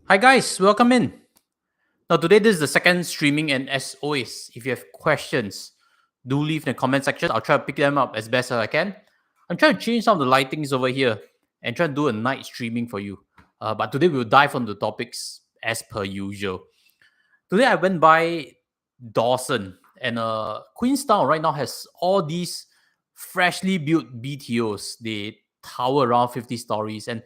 Hi guys, welcome in. Now today this is the second streaming, and as always, if you have questions, do leave in the comment section. I'll try to pick them up as best as I can. I'm trying to change some of the lightings over here and try to do a night streaming for you. But today we'll dive on the topics as per usual. Today I went by Dawson, and Queenstown right now has all these freshly built BTOs. They tower around 50 stories, and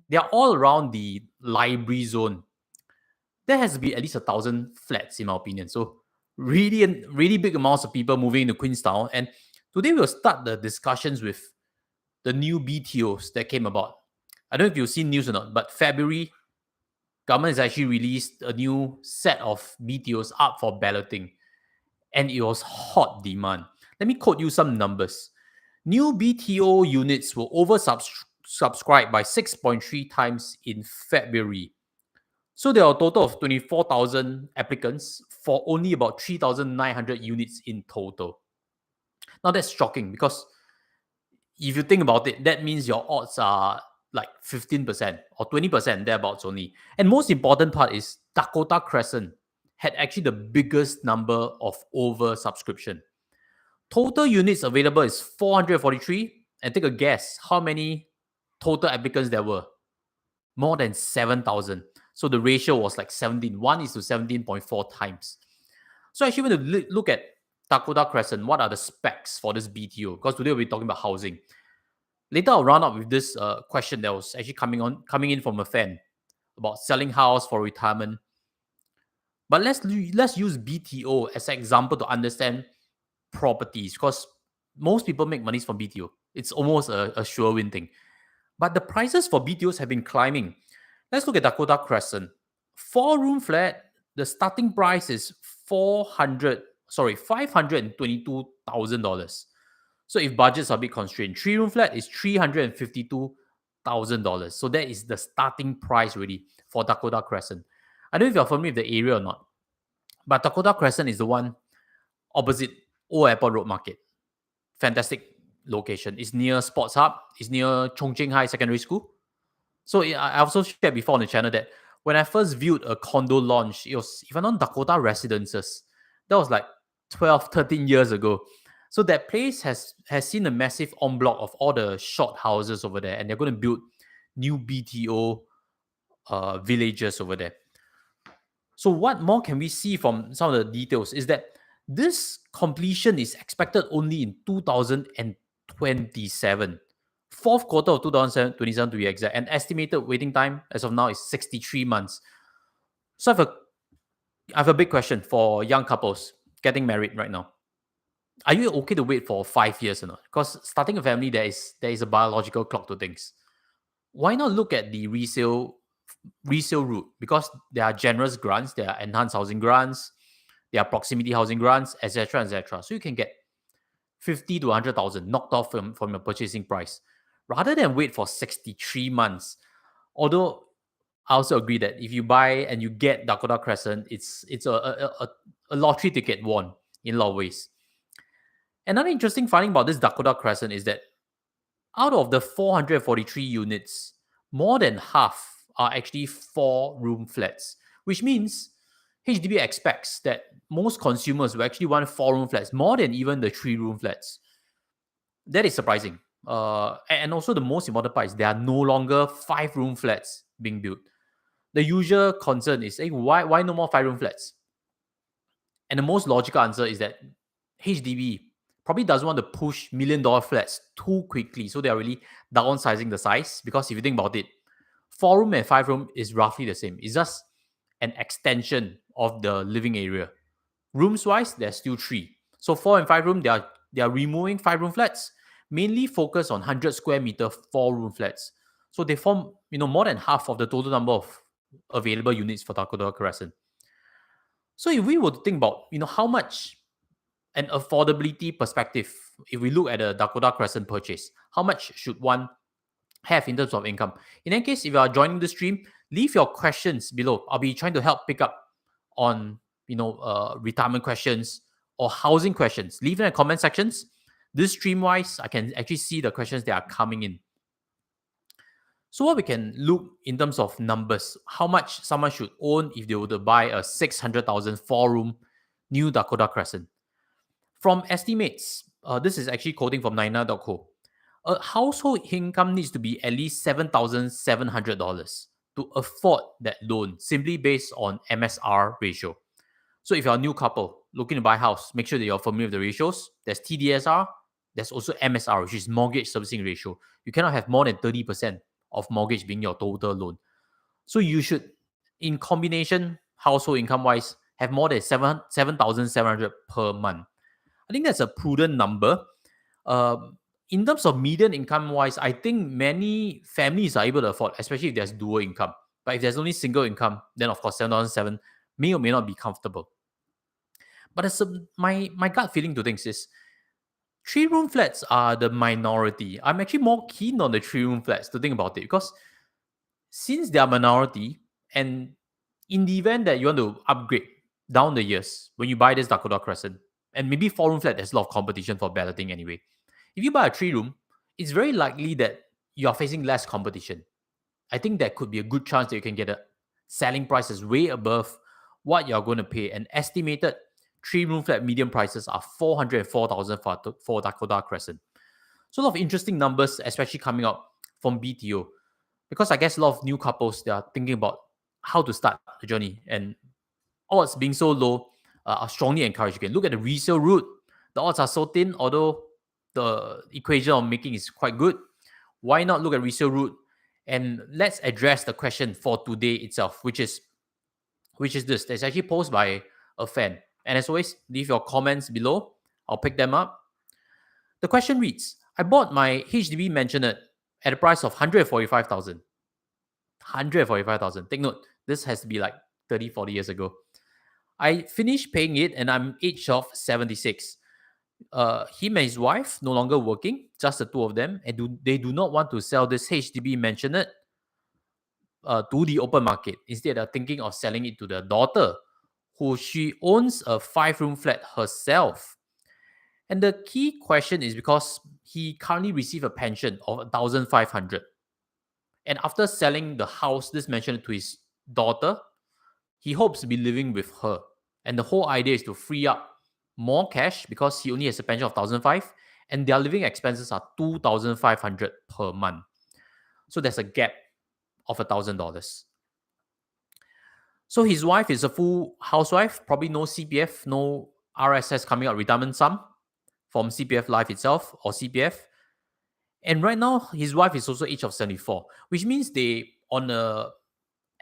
they are all around the library zone. There has to be at least 1,000 flats, in my opinion. So really big amounts of people moving into Queenstown. And today we'll start the discussions with the new BTOs that came about. I don't know if you've seen news or not, but February, government has actually released a new set of BTOs up for balloting. And it was hot demand. Let me quote you some numbers. New BTO units were oversubscribed by 6.3 times in February. So there are a total of 24,000 applicants for only about 3,900 units in total. Now that's shocking because if you think about it, that means your odds are like 15% or 20% thereabouts only. And most important part is Dakota Crescent had actually the biggest number of oversubscription. Total units available is 443. And take a guess how many total applicants there were. More than 7,000. So the ratio was like 17. 1 is to 17.4 times. So actually, when you look at Dakota Crescent, what are the specs for this BTO? Because today we'll be talking about housing. Later, I'll round up with this question that was actually coming in from a fan about selling house for retirement. But let's use BTO as an example to understand properties, because most people make money from BTO. It's almost a sure win thing. But the prices for BTOs have been climbing. Let's look at Dakota Crescent. 4-room flat, the starting price is $522,000. So if budgets are a bit constrained, 3-room flat is $352,000. So that is the starting price really for Dakota Crescent. I don't know if you're familiar with the area or not, but Dakota Crescent is the one opposite Old Airport Road Market. Fantastic location. It's near Sports Hub. It's near Chongqing High Secondary School. So I also shared before on the channel that when I first viewed a condo launch, it was even on Dakota Residences. That was like 12, 13 years ago. So that place has seen a massive en bloc of all the short houses over there, and they're going to build new BTO villages over there. So what more can we see from some of the details is that this completion is expected only in 2027. Fourth quarter of 2027 to be exact. And estimated waiting time as of now is 63 months. So I have a big question for young couples getting married right now. Are you okay to wait for 5 years or not? Because starting a family, there is a biological clock to things. Why not look at the resale route? Because there are generous grants, there are enhanced housing grants, there are proximity housing grants, etc., etc. So you can get 50 to 100,000 knocked off from your purchasing price, rather than wait for 63 months. Although I also agree that if you buy and you get Dakota Crescent, it's a lottery ticket won in a lot of ways. Another interesting finding about this Dakota Crescent is that out of the 443 units, more than half are actually 4-room flats, which means HDB expects that most consumers will actually want 4-room flats more than even the 3-room flats. That is surprising. And also the most important part is there are no longer 5-room flats being built. The usual concern is, hey, why no more 5-room flats? And the most logical answer is that HDB probably doesn't want to push $1 million flats too quickly. So they are really downsizing the size, because if you think about it, 4-room and 5-room is roughly the same. It's just an extension of the living area. Rooms wise, there's still 3. So 4 and 5-room, they are removing 5-room flats, mainly focused on 100 square meter 4-room flats. So they form, more than half of the total number of available units for Dakota Crescent. So if we were to think about, how much an affordability perspective, if we look at a Dakota Crescent purchase, how much should one have in terms of income? In any case, if you are joining the stream, leave your questions below. I'll be trying to help pick up on, retirement questions or housing questions. Leave in the comment sections. This stream wise, I can actually see the questions that are coming in. So what we can look in terms of numbers, how much someone should own if they were to buy a 600,000 4-room new Dakota Crescent. From estimates, this is actually quoting from Nina.co. A household income needs to be at least $7,700 to afford that loan, simply based on MSR ratio. So if you're a new couple looking to buy a house, make sure that you're familiar with the ratios. There's TDSR, there's also MSR, which is mortgage servicing ratio. You cannot have more than 30% of mortgage being your total loan. So you should, in combination, household income wise, have more than 7,700 per month. I think that's a prudent number. In terms of median income wise, I think many families are able to afford, especially if there's dual income. But if there's only single income, then of course 7,700 may or may not be comfortable. But my gut feeling to things is 3-room flats are the minority. I'm actually more keen on the 3-room flats to think about it, because since they are minority, and in the event that you want to upgrade down the years when you buy this Dakota Crescent, and maybe 4-room flat, there's a lot of competition for balloting anyway. If you buy a 3-room, it's very likely that you are facing less competition. I think that could be a good chance that you can get a selling prices way above what you're going to pay. An estimated 3-room flat median prices are $404,000 for Dakota Crescent. So a lot of interesting numbers, especially coming out from BTO, because I guess a lot of new couples, they are thinking about how to start the journey, and odds being so low, I strongly encourage you can look at the resale route. The odds are so thin, although the equation of making is quite good. Why not look at resale route? And let's address the question for today itself, which is this. It's actually posed by a fan. And as always, leave your comments below. I'll pick them up. The question reads, I bought my HDB maisonette at a price of 145,000. 145,000. Take note, this has to be like 30, 40 years ago. I finished paying it and I'm age of 76. Him and his wife no longer working, just the two of them, and they do not want to sell this HDB maisonette to the open market. Instead, they're thinking of selling it to the daughter, who she owns a 5-room flat herself. And the key question is because he currently receives a pension of 1,500. And after selling the house, this maisonette, to his daughter, he hopes to be living with her. And the whole idea is to free up more cash because he only has a pension of 1,500 and their living expenses are 2,500 per month. So there's a gap of $1,000. So his wife is a full housewife, probably no CPF, no RSS coming out, retirement sum from CPF Life itself or CPF. And right now, his wife is also age of 74, which means they, on a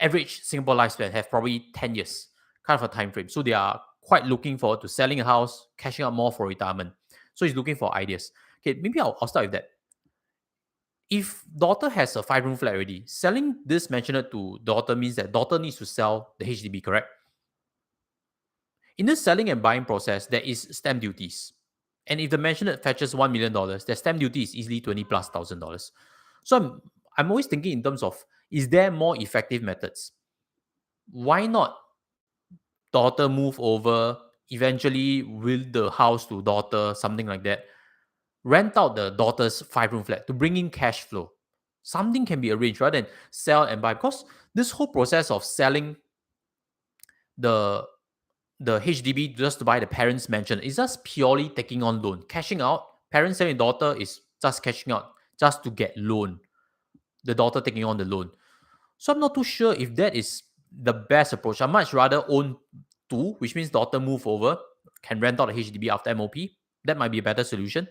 average Singapore lifespan, have probably 10 years kind of a time frame. So they are quite looking forward to selling a house, cashing out more for retirement. So he's looking for ideas. Okay, maybe I'll start with that. If daughter has a 5-room flat already, selling this maisonette to daughter means that daughter needs to sell the HDB, correct? In this selling and buying process, there is stamp duties. And if the maisonette fetches $1 million, the stamp duty is easily $20,000+. So I'm always thinking in terms of, is there more effective methods? Why not daughter move over, eventually will the house to daughter, something like that. Rent out the daughter's 5-room flat to bring in cash flow. Something can be arranged rather than sell and buy, because this whole process of selling the HDB just to buy the parents' mansion is just purely taking on loan. Cashing out, parents selling daughter is just cashing out just to get loan. The daughter taking on the loan. So I'm not too sure if that is the best approach. I much rather own 2, which means daughter move over, can rent out the HDB after MOP. That might be a better solution.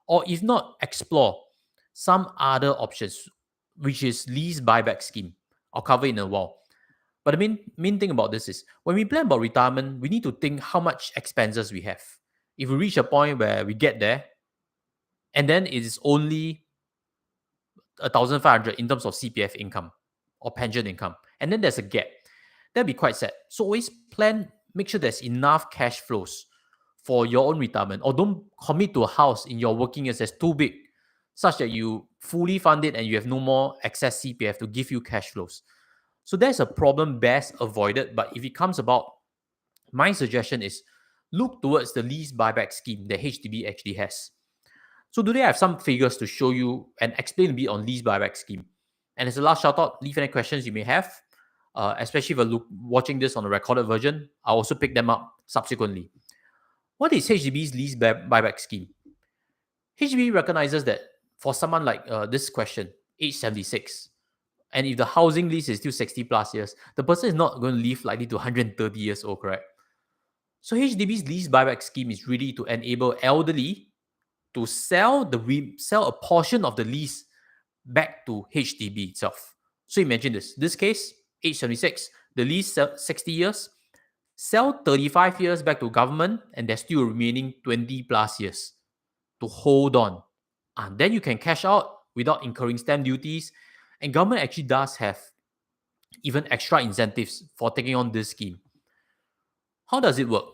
Or if not, explore some other options, which is lease buyback scheme. I'll cover it in a while. But the main thing about this is, when we plan about retirement, we need to think how much expenses we have. If we reach a point where we get there, and then it is only 1,500 in terms of CPF income or pension income, and then there's a gap, that'd be quite sad. So always plan, make sure there's enough cash flows for your own retirement, or don't commit to a house in your working years that's too big, such that you fully fund it and you have no more excess CPF to give you cash flows. So that's a problem best avoided. But if it comes about, my suggestion is look towards the lease buyback scheme that HDB actually has. So today I have some figures to show you and explain a bit on lease buyback scheme. And as a last shout out, leave any questions you may have, especially if you're watching this on the recorded version. I'll also pick them up subsequently. What is HDB's lease buyback scheme? HDB recognizes that for someone like this question, age 76, and if the housing lease is still 60 plus years, the person is not going to live likely to 130 years old, correct? So HDB's lease buyback scheme is really to enable elderly to sell a portion of the lease back to HDB itself. So imagine this case, age 76, the lease 60 years, sell 35 years back to government, and there's still remaining 20 plus years to hold on. And then you can cash out without incurring stamp duties. And government actually does have even extra incentives for taking on this scheme. How does it work?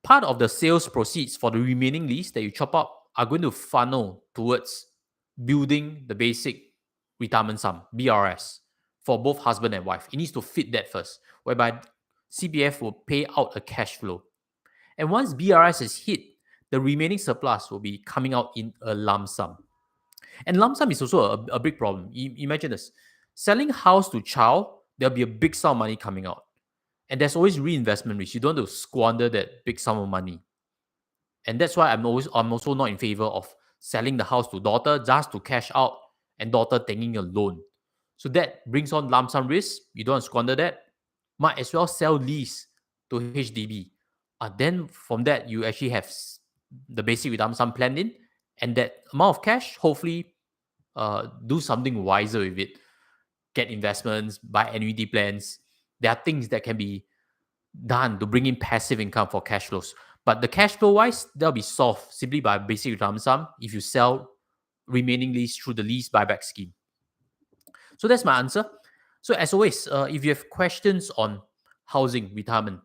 Part of the sales proceeds for the remaining lease that you chop up are going to funnel towards building the basic retirement sum, BRS, for both husband and wife. It needs to fit that first, whereby CPF will pay out a cash flow. And once BRS is hit, the remaining surplus will be coming out in a lump sum. And lump sum is also a big problem. Imagine this. Selling house to child, there'll be a big sum of money coming out. And there's always reinvestment risk. You don't want to squander that big sum of money. And that's why I'm also not in favor of selling the house to daughter just to cash out and daughter taking a loan. So that brings on lump sum risk. You don't want to squander that. Might as well sell lease to HDB. Then from that, you actually have the basic retirement sum planned in, and that amount of cash, hopefully do something wiser with it. Get investments, buy annuity plans. There are things that can be done to bring in passive income for cash flows. But the cash flow wise, they'll be solved simply by basic retirement sum if you sell remaining lease through the lease buyback scheme. So that's my answer. So as always, if you have questions on housing, retirement,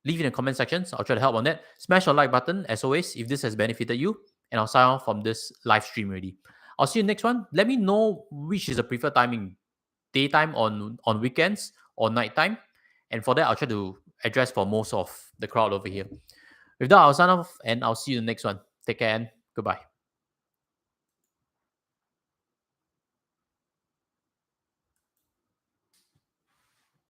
leave it in the comment sections. I'll try to help on that. Smash the like button as always if this has benefited you. And I'll sign off from this live stream already. I'll see you next one. Let me know which is the preferred timing. Daytime on weekends or nighttime. And for that, I'll try to address for most of the crowd over here. With that, I'll sign off and I'll see you in the next one. Take care and goodbye.